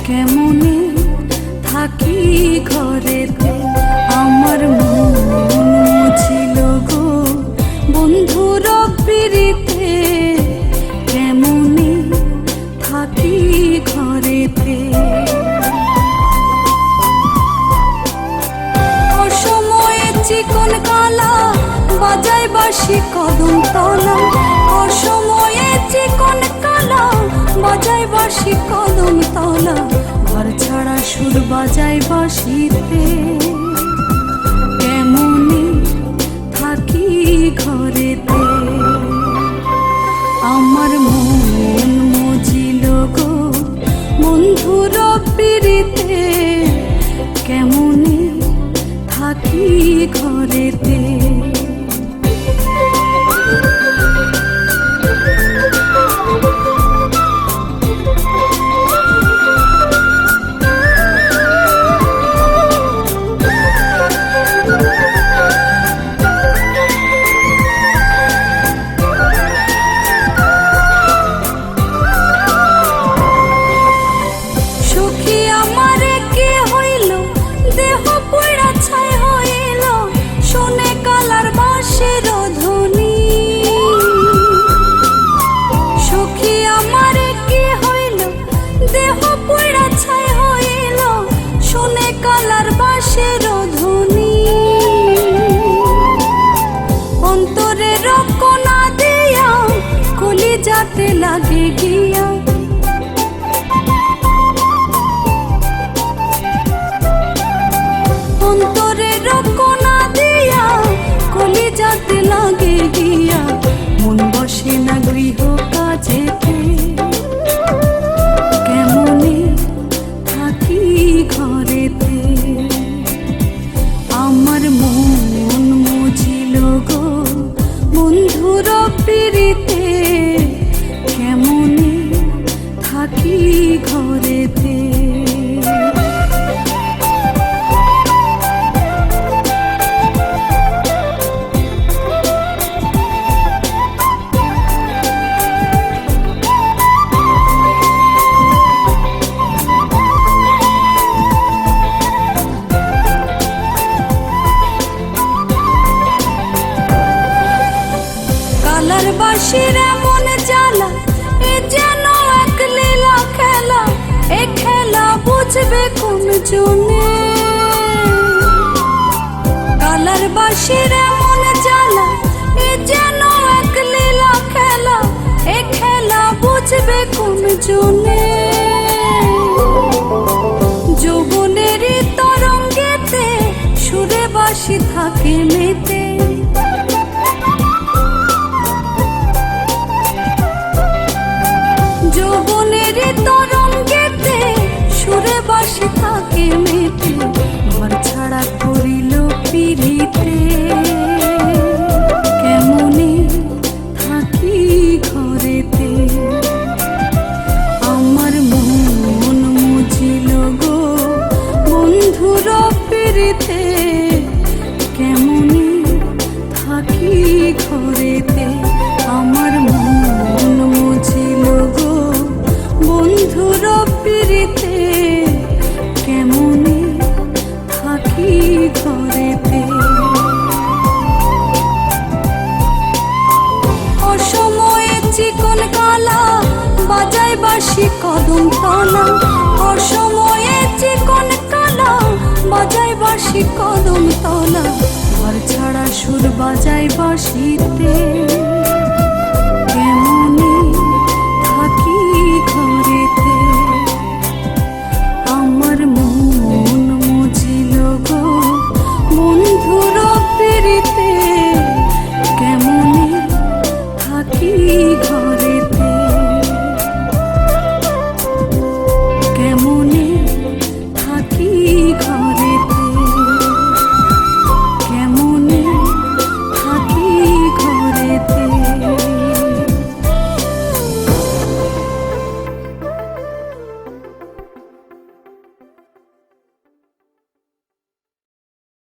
কেমনে থাকি ঘরেতে আমার মন ছিল গো বন্ধুর পিড়িতে কেমনে থাকি ঘরেতে অসময়ে চিকন কালা বাজায় বাঁশি কদম তলা অসময়ে চিকন কালা বাজায় বাঁশি কদম তলা ঘর ছাড়া সুর বাজায় বাঁশিতে কেমনে থাকি ঘরেতে আমার মন মজিল গো বন্ধুর পিড়িতে কেমনে থাকি ঘরেতে जाते लगे गिया अंतरे रकोना दिया कली जाते लगे गिया मन बसे ना गृह काजेते केमने थाकी घरेते आमार मन मजिल गो बंधुर पिड़िते কেমনে থাকি ঘরেতে কালার বাঁশির এমন জ্বালা যেন এক লীলা খেলা এ খেলা বুঝবে কোন জনে কালার বাঁশির এমন জ্বালা যেন এক লীলা খেলা এ খেলা বুঝবে কোন জনে যৌবনেরই তরঙ্গেতে সুরে বাঁশি থাকে মেতে যৌবনেরই তরঙ্গেতে সুরে বাঁশি থাকে মেতে ঘর ছাড়া করিল পিড়িতে কেমনে থাকি ঘরেতে আমার মন মজিল গো বন্ধুর পিড়িতে কেমনে থাকি ঘরেতে আমার মন মজিল গো বন্ধুর পিড়িতে কেমনে থাকি ঘরেতে অসময়ে চিকন কালা বাজায় বাঁশি কদম তলা অসময়ে চিকন কালা বাজায় বাঁশি কদম তলা ঘর ছাড়া সুর বাজায় বাঁশিতে